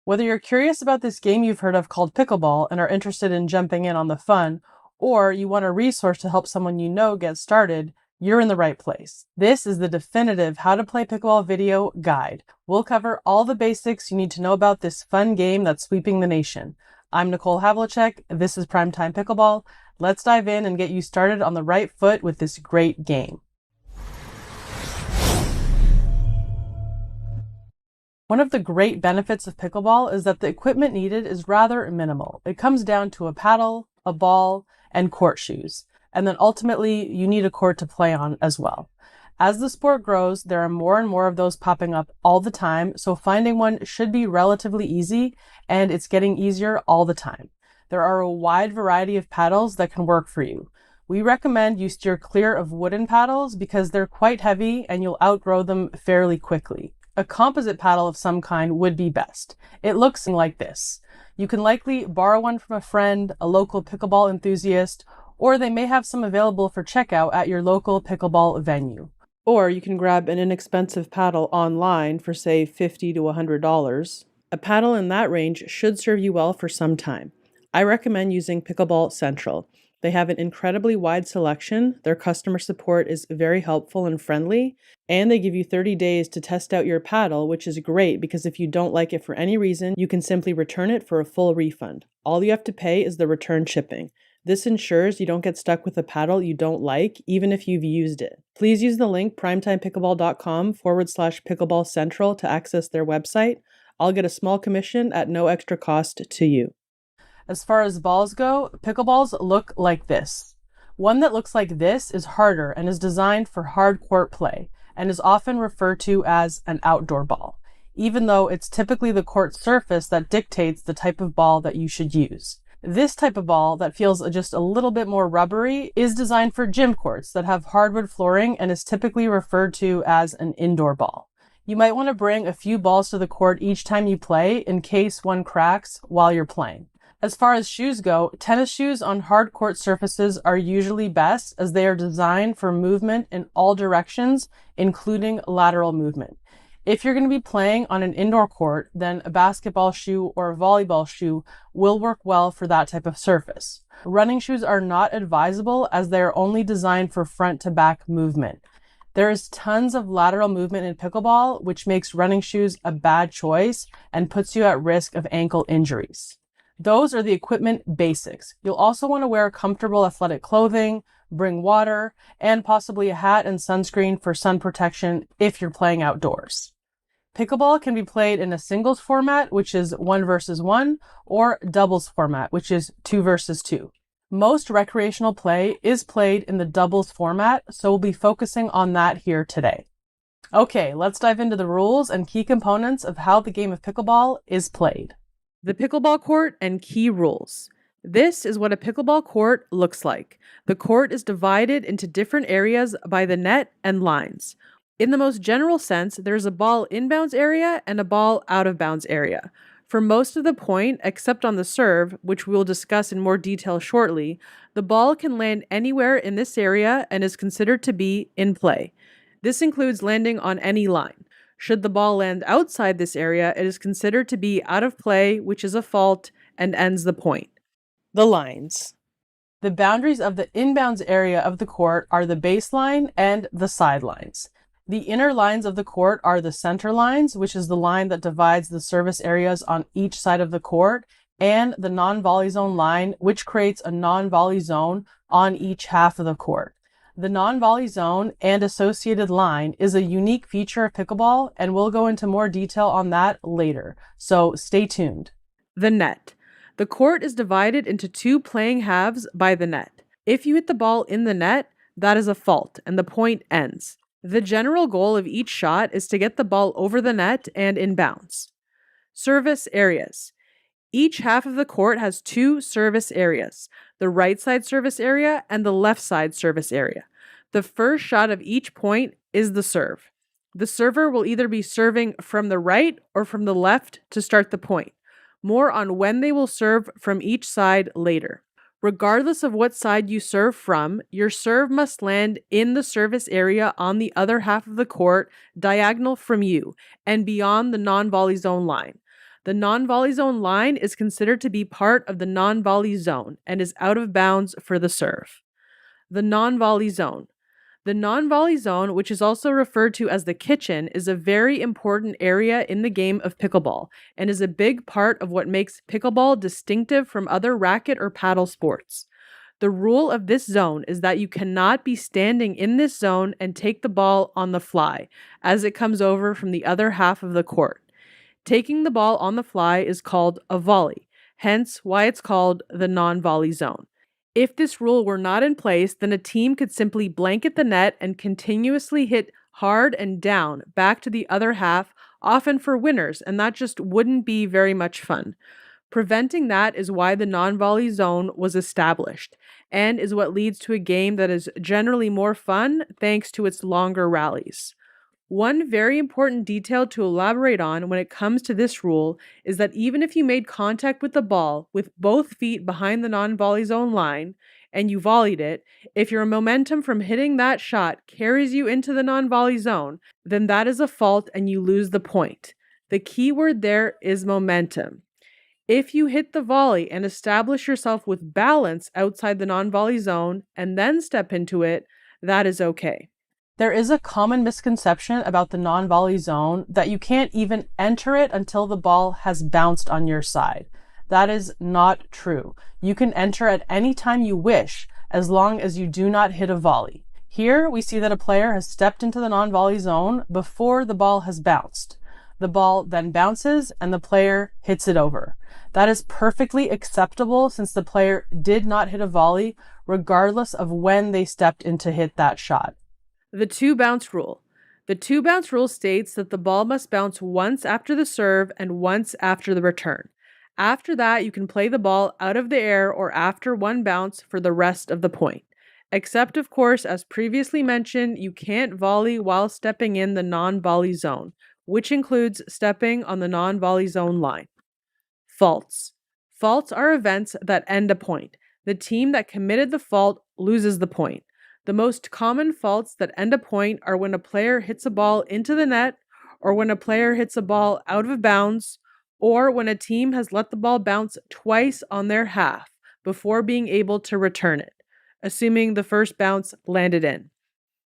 Whether you're curious about this game you've heard of called Pickleball and are interested in jumping in on the fun, or you want a resource to help someone you know get started, you're in the right place. This is the definitive How to Play Pickleball video guide. We'll cover all the basics you need to know about this fun game that's sweeping the nation. I'm Nicole Havlicek. This is Primetime Pickleball. Let's dive in and get you started on the right foot with this great game. One of the great benefits of pickleball is that the equipment needed is rather minimal. It comes down to a paddle, a ball, and court shoes. And then ultimately, you need a court to play on as well. As the sport grows, there are more and more of those popping up all the time, so finding one should be relatively easy, and it's getting easier all the time. There are a wide variety of paddles that can work for you. We recommend you steer clear of wooden paddles because they're quite heavy and you'll outgrow them fairly quickly. A composite paddle of some kind would be best. It looks like this. You can likely borrow one from a friend, a local pickleball enthusiast, or they may have some available for checkout at your local pickleball venue. Or you can grab an inexpensive paddle online for say $50 to $100. A paddle in that range should serve you well for some time. I recommend using Pickleball Central. They have an incredibly wide selection, their customer support is very helpful and friendly, and they give you 30 days to test out your paddle, which is great because if you don't like it for any reason, you can simply return it for a full refund. All you have to pay is the return shipping. This ensures you don't get stuck with a paddle you don't like, even if you've used it. Please use the link primetimepickleball.com/pickleball central to access their website. I'll get a small commission at no extra cost to you. As far as balls go, pickleballs look like this. One that looks like this is harder and is designed for hard court play and is often referred to as an outdoor ball, even though it's typically the court surface that dictates the type of ball that you should use. This type of ball that feels just a little bit more rubbery is designed for gym courts that have hardwood flooring and is typically referred to as an indoor ball. You might want to bring a few balls to the court each time you play in case one cracks while you're playing. As far as shoes go, tennis shoes on hard court surfaces are usually best as they are designed for movement in all directions, including lateral movement. If you're going to be playing on an indoor court, then a basketball shoe or a volleyball shoe will work well for that type of surface. Running shoes are not advisable as they are only designed for front to back movement. There is tons of lateral movement in pickleball, which makes running shoes a bad choice and puts you at risk of ankle injuries. Those are the equipment basics. You'll also want to wear comfortable athletic clothing, bring water, and possibly a hat and sunscreen for sun protection if you're playing outdoors. Pickleball can be played in a singles format, which is 1 versus 1, or doubles format, which is 2 versus 2. Most recreational play is played in the doubles format, so we'll be focusing on that here today. Okay, let's dive into the rules and key components of how the game of pickleball is played. The pickleball court and key rules. This is what a pickleball court looks like. The court is divided into different areas by the net and lines. In the most general sense, there's a ball inbounds area and a ball out of bounds area. For most of the point, except on the serve, which we'll discuss in more detail shortly, the ball can land anywhere in this area and is considered to be in play. This includes landing on any line. Should the ball land outside this area, it is considered to be out of play, which is a fault, and ends the point. The lines. The boundaries of the inbounds area of the court are the baseline and the sidelines. The inner lines of the court are the center lines, which is the line that divides the service areas on each side of the court, and the non-volley zone line, which creates a non-volley zone on each half of the court. The non-volley zone and associated line is a unique feature of pickleball, and we'll go into more detail on that later, so stay tuned. The net. The court is divided into 2 playing halves by the net. If you hit the ball in the net, that is a fault, and the point ends. The general goal of each shot is to get the ball over the net and in bounds. Service areas. Each half of the court has 2 service areas, the right side service area and the left side service area. The first shot of each point is the serve. The server will either be serving from the right or from the left to start the point. More on when they will serve from each side later. Regardless of what side you serve from, your serve must land in the service area on the other half of the court, diagonal from you, and beyond the non-volley zone line. The non-volley zone line is considered to be part of the non-volley zone and is out of bounds for the serve. The non-volley zone. The non-volley zone, which is also referred to as the kitchen, is a very important area in the game of pickleball and is a big part of what makes pickleball distinctive from other racket or paddle sports. The rule of this zone is that you cannot be standing in this zone and take the ball on the fly as it comes over from the other half of the court. Taking the ball on the fly is called a volley, hence why it's called the non-volley zone. If this rule were not in place, then a team could simply blanket the net and continuously hit hard and down back to the other half, often for winners, and that just wouldn't be very much fun. Preventing that is why the non-volley zone was established, and is what leads to a game that is generally more fun thanks to its longer rallies. One very important detail to elaborate on when it comes to this rule is that even if you made contact with the ball with both feet behind the non-volley zone line and you volleyed it, if your momentum from hitting that shot carries you into the non-volley zone, then that is a fault and you lose the point. The key word there is momentum. If you hit the volley and establish yourself with balance outside the non-volley zone and then step into it, that is okay. There is a common misconception about the non-volley zone that you can't even enter it until the ball has bounced on your side. That is not true. You can enter at any time you wish, as long as you do not hit a volley. Here, we see that a player has stepped into the non-volley zone before the ball has bounced. The ball then bounces and the player hits it over. That is perfectly acceptable since the player did not hit a volley, regardless of when they stepped in to hit that shot. The two-bounce rule. The two-bounce rule states that the ball must bounce once after the serve and once after the return. After that, you can play the ball out of the air or after one bounce for the rest of the point. Except, of course, as previously mentioned, you can't volley while stepping in the non-volley zone, which includes stepping on the non-volley zone line. Faults. Faults are events that end a point. The team that committed the fault loses the point. The most common faults that end a point are when a player hits a ball into the net, or when a player hits a ball out of bounds, or when a team has let the ball bounce twice on their half before being able to return it, assuming the first bounce landed in.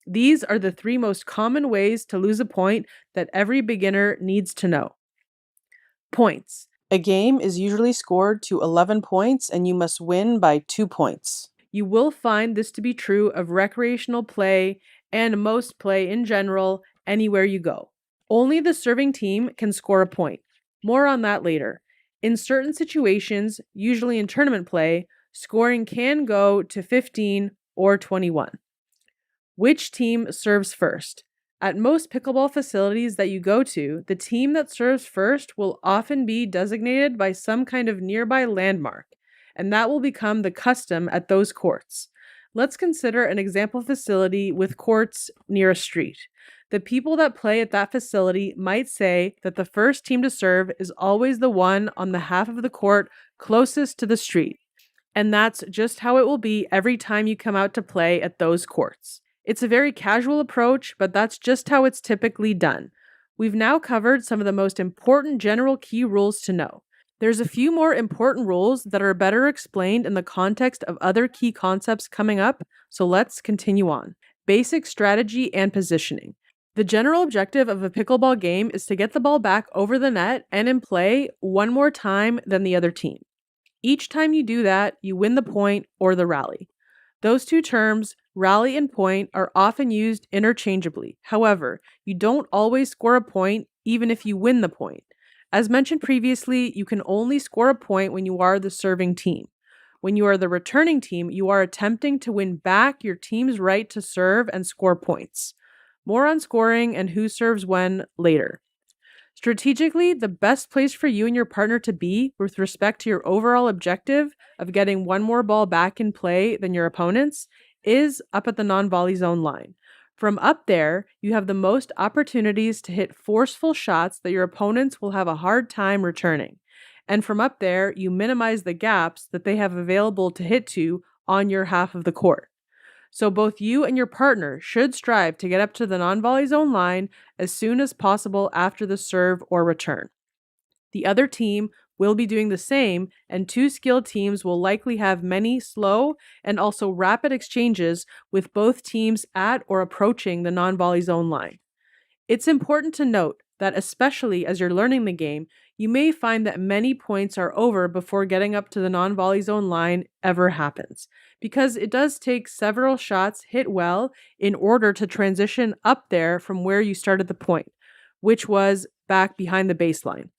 These are the three most common ways to lose a point that every beginner needs to know. Points. A game is usually scored to 11 points and you must win by 2 points. You will find this to be true of recreational play and most play in general anywhere you go. Only the serving team can score a point. More on that later. In certain situations, usually in tournament play, scoring can go to 15 or 21. Which team serves first? At most pickleball facilities that you go to, the team that serves first will often be designated by some kind of nearby landmark, and that will become the custom at those courts. Let's consider an example facility with courts near a street. The people that play at that facility might say that the first team to serve is always the one on the half of the court closest to the street, and that's just how it will be every time you come out to play at those courts. It's a very casual approach, but that's just how it's typically done. We've now covered some of the most important general key rules to know. There's a few more important rules that are better explained in the context of other key concepts coming up, so let's continue on. Basic strategy and positioning. The general objective of a pickleball game is to get the ball back over the net and in play one more time than the other team. Each time you do that, you win the point or the rally. Those two terms, rally and point, are often used interchangeably. However, you don't always score a point even if you win the point. As mentioned previously, you can only score a point when you are the serving team. When you are the returning team, you are attempting to win back your team's right to serve and score points. More on scoring and who serves when later. Strategically, the best place for you and your partner to be with respect to your overall objective of getting one more ball back in play than your opponents is up at the non-volley zone line. From up there, you have the most opportunities to hit forceful shots that your opponents will have a hard time returning. And from up there, you minimize the gaps that they have available to hit to on your half of the court. So both you and your partner should strive to get up to the non-volley zone line as soon as possible after the serve or return. The other team will be doing the same, and two skilled teams will likely have many slow and also rapid exchanges with both teams at or approaching the non-volley zone line. It's important to note that, especially as you're learning the game, you may find that many points are over before getting up to the non-volley zone line ever happens, because it does take several shots hit well in order to transition up there from where you started the point, which was back behind the baseline.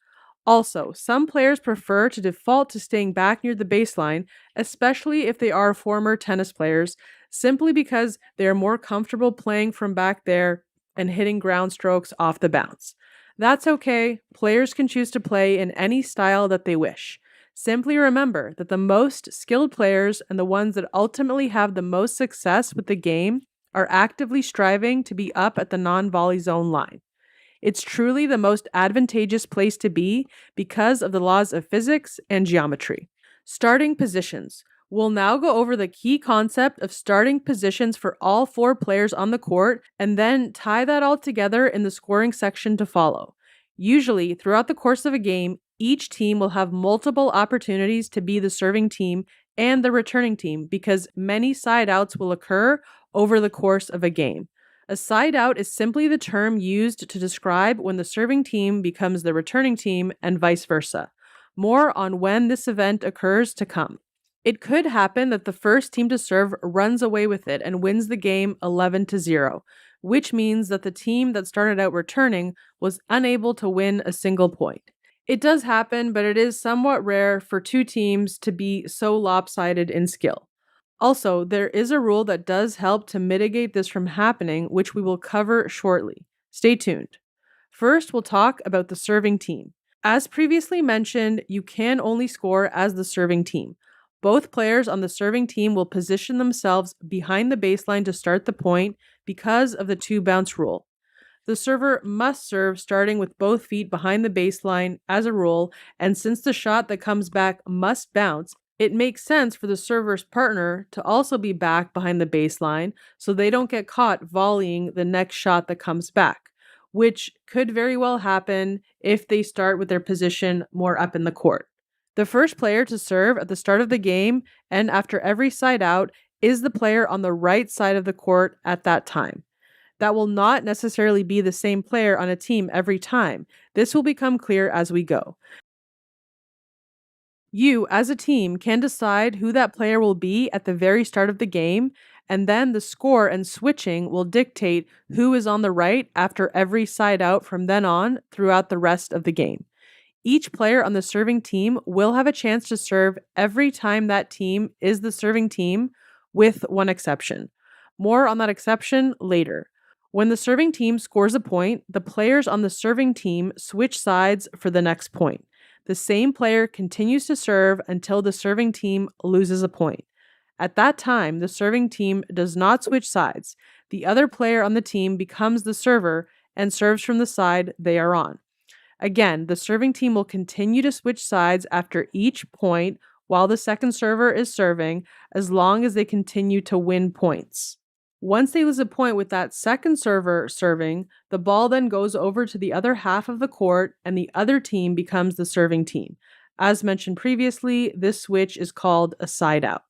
Also, some players prefer to default to staying back near the baseline, especially if they are former tennis players, simply because they are more comfortable playing from back there and hitting ground strokes off the bounce. That's okay. Players can choose to play in any style that they wish. Simply remember that the most skilled players and the ones that ultimately have the most success with the game are actively striving to be up at the non-volley zone line. It's truly the most advantageous place to be because of the laws of physics and geometry. Starting positions. We'll now go over the key concept of starting positions for all four players on the court and then tie that all together in the scoring section to follow. Usually, throughout the course of a game, each team will have multiple opportunities to be the serving team and the returning team because many side outs will occur over the course of a game. A side out is simply the term used to describe when the serving team becomes the returning team and vice versa. More on when this event occurs to come. It could happen that the first team to serve runs away with it and wins the game 11-0, which means that the team that started out returning was unable to win a single point. It does happen, but it is somewhat rare for two teams to be so lopsided in skill. Also, there is a rule that does help to mitigate this from happening, which we will cover shortly. Stay tuned. First, we'll talk about the serving team. As previously mentioned, you can only score as the serving team. Both players on the serving team will position themselves behind the baseline to start the point because of the two bounce rule. The server must serve starting with both feet behind the baseline as a rule, and since the shot that comes back must bounce, it makes sense for the server's partner to also be back behind the baseline so they don't get caught volleying the next shot that comes back, which could very well happen if they start with their position more up in the court. The first player to serve at the start of the game and after every side out is the player on the right side of the court at that time. That will not necessarily be the same player on a team every time. This will become clear as we go. You, as a team, can decide who that player will be at the very start of the game, and then the score and switching will dictate who is on the right after every side out from then on throughout the rest of the game. Each player on the serving team will have a chance to serve every time that team is the serving team, with one exception. More on that exception later. When the serving team scores a point, the players on the serving team switch sides for the next point. The same player continues to serve until the serving team loses a point. At that time, the serving team does not switch sides. The other player on the team becomes the server and serves from the side they are on. Again, the serving team will continue to switch sides after each point while the second server is serving, as long as they continue to win points. Once they lose a point with that second server serving, the ball then goes over to the other half of the court and the other team becomes the serving team. As mentioned previously, this switch is called a side out.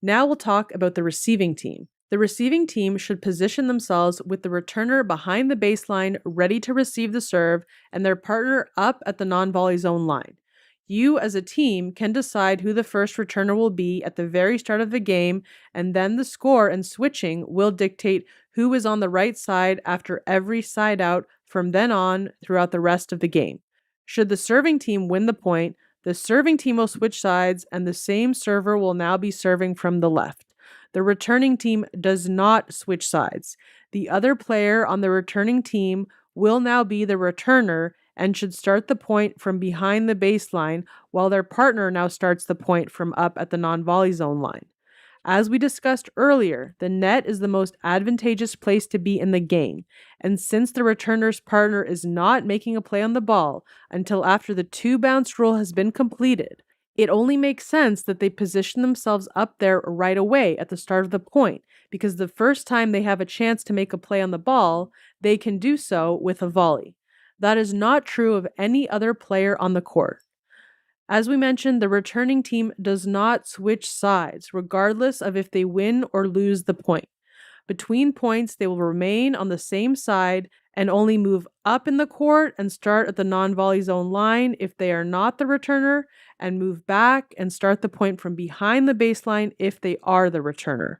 Now we'll talk about the receiving team. The receiving team should position themselves with the returner behind the baseline ready to receive the serve and their partner up at the non-volley zone line. You, as a team, can decide who the first returner will be at the very start of the game, and then the score and switching will dictate who is on the right side after every side out from then on throughout the rest of the game. Should the serving team win the point, the serving team will switch sides, and the same server will now be serving from the left. The returning team does not switch sides. The other player on the returning team will now be the returner and should start the point from behind the baseline, while their partner now starts the point from up at the non-volley zone line. As we discussed earlier, the net is the most advantageous place to be in the game, and since the returner's partner is not making a play on the ball until after the two bounce rule has been completed, it only makes sense that they position themselves up there right away at the start of the point, because the first time they have a chance to make a play on the ball, they can do so with a volley. That is not true of any other player on the court. As we mentioned, the returning team does not switch sides, regardless of if they win or lose the point. Between points, they will remain on the same side and only move up in the court and start at the non-volley zone line if they are not the returner, and move back and start the point from behind the baseline if they are the returner.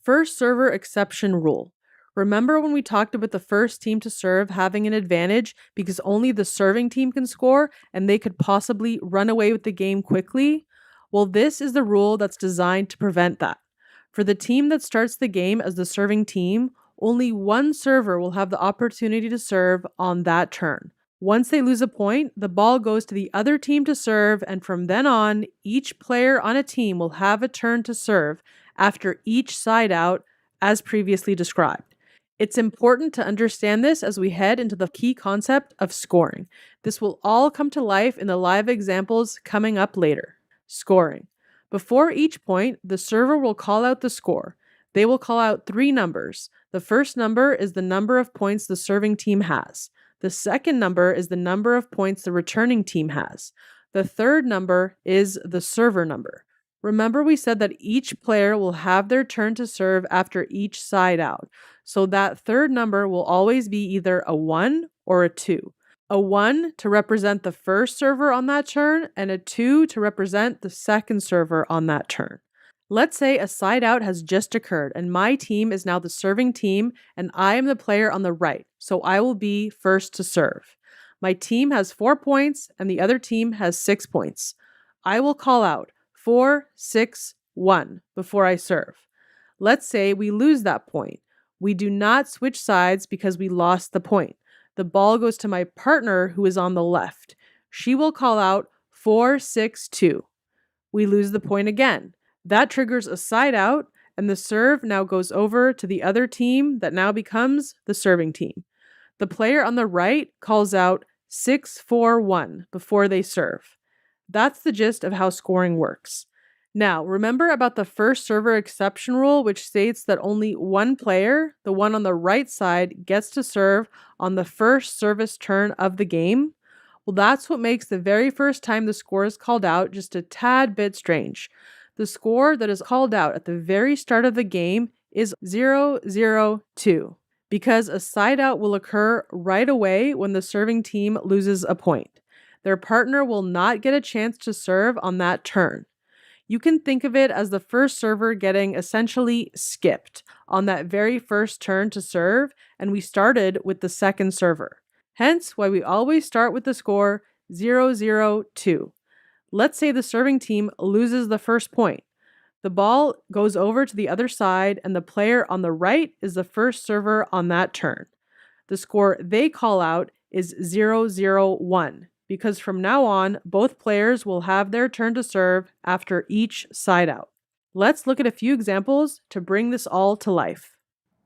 First server exception rule. Remember when we talked about the first team to serve having an advantage because only the serving team can score and they could possibly run away with the game quickly? Well, this is the rule that's designed to prevent that. For the team that starts the game as the serving team, only one server will have the opportunity to serve on that turn. Once they lose a point, the ball goes to the other team to serve, and from then on, each player on a team will have a turn to serve after each side out, as previously described. It's important to understand this as we head into the key concept of scoring. This will all come to life in the live examples coming up later. Scoring. Before each point, the server will call out the score. They will call out 3 numbers. The first number is the number of points the serving team has. The second number is the number of points the returning team has. The third number is the server number. Remember we said that each player will have their turn to serve after each side out. So that third number will always be either a 1 or a 2. A 1 to represent the first server on that turn, and a 2 to represent the second server on that turn. Let's say a side out has just occurred and my team is now the serving team and I am the player on the right, so I will be first to serve. My team has 4 points and the other team has 6 points. I will call out 4, 6, 1 before I serve. Let's say we lose that point. We do not switch sides because we lost the point. The ball goes to my partner who is on the left. She will call out 4, 6, 2. We lose the point again. That triggers a side out, and the serve now goes over to the other team that now becomes the serving team. The player on the right calls out 6, 4, 1 before they serve. That's the gist of how scoring works. Now, remember about the first server exception rule, which states that only one player, the one on the right side, gets to serve on the first service turn of the game? Well, that's what makes the very first time the score is called out just a tad bit strange. The score that is called out at the very start of the game is 0-0-2 because a side out will occur right away when the serving team loses a point. Their partner will not get a chance to serve on that turn. You can think of it as the first server getting essentially skipped on that very first turn to serve, and we started with the second server. Hence why we always start with the score 0-0-2. Let's say the serving team loses the first point. The ball goes over to the other side and the player on the right is the first server on that turn. The score they call out is 0-0-1 because from now on, both players will have their turn to serve after each side out. Let's look at a few examples to bring this all to life.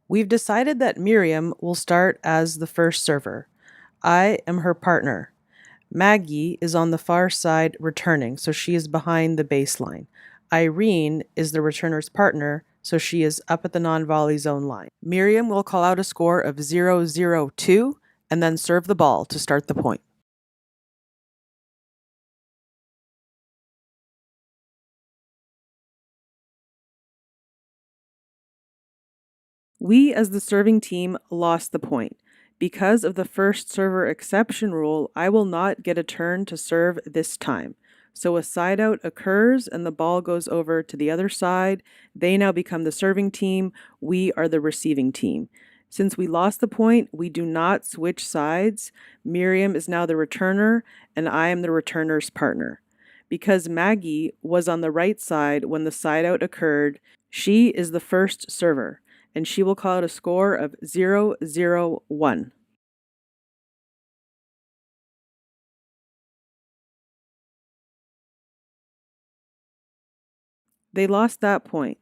We've decided that Miriam will start as the first server. I am her partner. Maggie is on the far side returning, so she is behind the baseline. Irene is the returner's partner, so she is up at the non-volley zone line. Miriam will call out a score of 0-0-2 and then serve the ball to start the point. We, as the serving team, lost the point. Because of the first server exception rule, I will not get a turn to serve this time. So a side out occurs and the ball goes over to the other side. They now become the serving team. We are the receiving team. Since we lost the point, we do not switch sides. Miriam is now the returner and I am the returner's partner. Because Maggie was on the right side when the side out occurred, she is the first server, and she will call out a score of 0-0-1. They lost that point.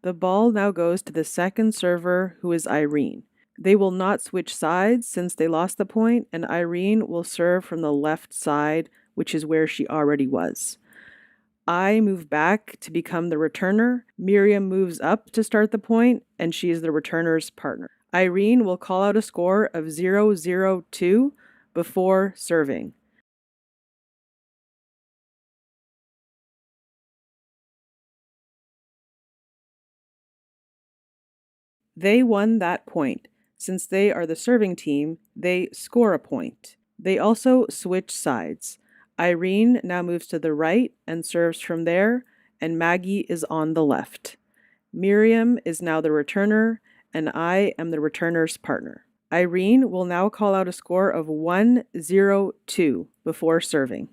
The ball now goes to the second server, who is Irene. They will not switch sides since they lost the point, and Irene will serve from the left side, which is where she already was. I move back to become the returner. Miriam moves up to start the point, and she is the returner's partner. Irene will call out a score of 0-0-2 before serving. They won that point. Since they are the serving team, they score a point. They also switch sides. Irene now moves to the right and serves from there, and Maggie is on the left. Miriam is now the returner, and I am the returner's partner. Irene will now call out a score of 1-0-2 before serving.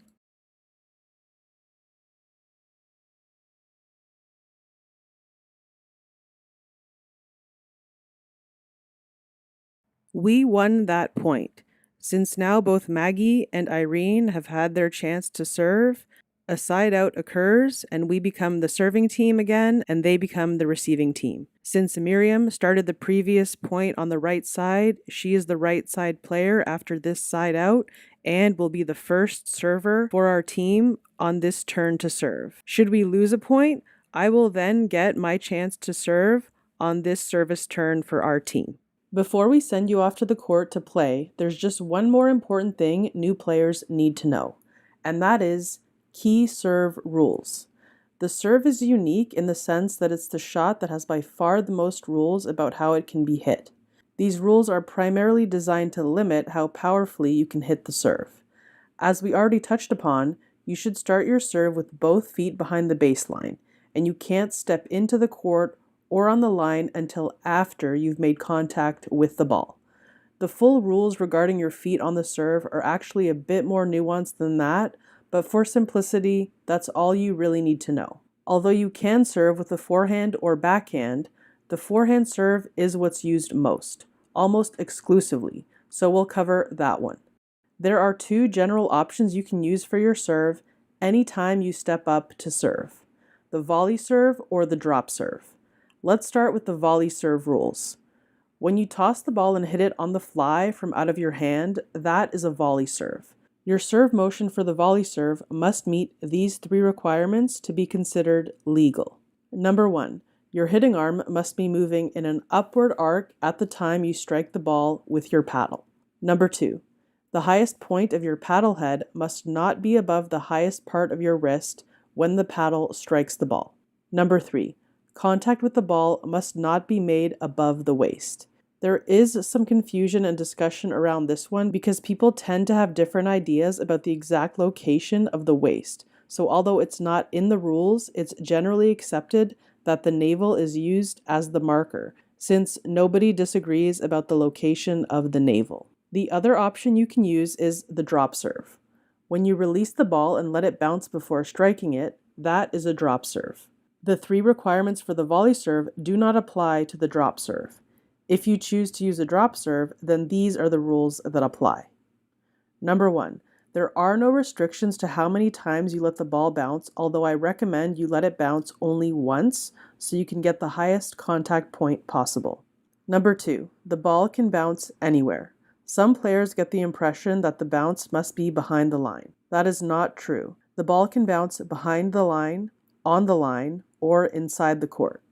We won that point. Since now both Maggie and Irene have had their chance to serve, a side out occurs and we become the serving team again and they become the receiving team. Since Miriam started the previous point on the right side, she is the right side player after this side out and will be the first server for our team on this turn to serve. Should we lose a point, I will then get my chance to serve on this service turn for our team. Before we send you off to the court to play, there's just one more important thing new players need to know, and that is key serve rules. The serve is unique in the sense that it's the shot that has by far the most rules about how it can be hit. These rules are primarily designed to limit how powerfully you can hit the serve. As we already touched upon, you should start your serve with both feet behind the baseline, and you can't step into the court or on the line until after you've made contact with the ball. The full rules regarding your feet on the serve are actually a bit more nuanced than that, but for simplicity, that's all you really need to know. Although you can serve with the forehand or backhand, the forehand serve is what's used most, almost exclusively, so we'll cover that one. There are two general options you can use for your serve anytime you step up to serve: the volley serve or the drop serve. Let's start with the volley serve rules. When you toss the ball and hit it on the fly from out of your hand, that is a volley serve. Your serve motion for the volley serve must meet these three requirements to be considered legal. Number 1, your hitting arm must be moving in an upward arc at the time you strike the ball with your paddle. Number 2, the highest point of your paddle head must not be above the highest part of your wrist when the paddle strikes the ball. Number 3, contact with the ball must not be made above the waist. There is some confusion and discussion around this one because people tend to have different ideas about the exact location of the waist. So although it's not in the rules, it's generally accepted that the navel is used as the marker, since nobody disagrees about the location of the navel. The other option you can use is the drop serve. When you release the ball and let it bounce before striking it, that is a drop serve. The three requirements for the volley serve do not apply to the drop serve. If you choose to use a drop serve, then these are the rules that apply. Number 1, there are no restrictions to how many times you let the ball bounce, although I recommend you let it bounce only once so you can get the highest contact point possible. Number 2, the ball can bounce anywhere. Some players get the impression that the bounce must be behind the line. That is not true. The ball can bounce behind the line, on the line, or inside the court.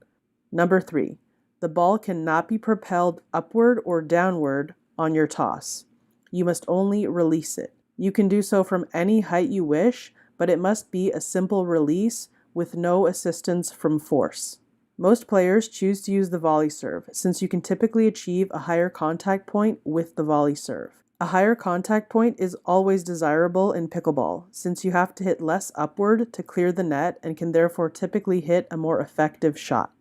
Number 3, the ball cannot be propelled upward or downward on your toss. You must only release it. You can do so from any height you wish, but it must be a simple release with no assistance from force. Most players choose to use the volley serve, since you can typically achieve a higher contact point with the volley serve. A higher contact point is always desirable in pickleball, since you have to hit less upward to clear the net and can therefore typically hit a more effective shot.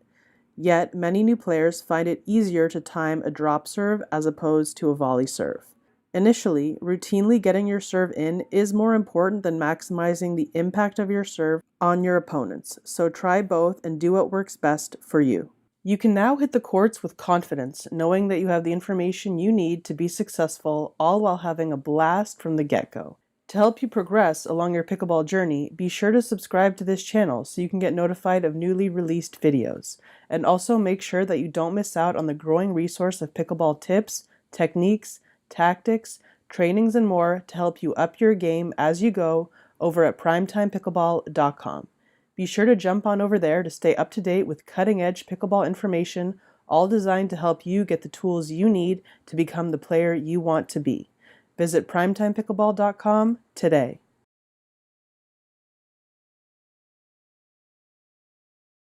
Yet, many new players find it easier to time a drop serve as opposed to a volley serve. Initially, routinely getting your serve in is more important than maximizing the impact of your serve on your opponents, so try both and do what works best for you. You can now hit the courts with confidence, knowing that you have the information you need to be successful, all while having a blast from the get-go. To help you progress along your pickleball journey, be sure to subscribe to this channel so you can get notified of newly released videos. And also make sure that you don't miss out on the growing resource of pickleball tips, techniques, tactics, trainings, and more to help you up your game as you go over at primetimepickleball.com. Be sure to jump on over there to stay up to date with cutting-edge pickleball information, all designed to help you get the tools you need to become the player you want to be. Visit primetimepickleball.com today.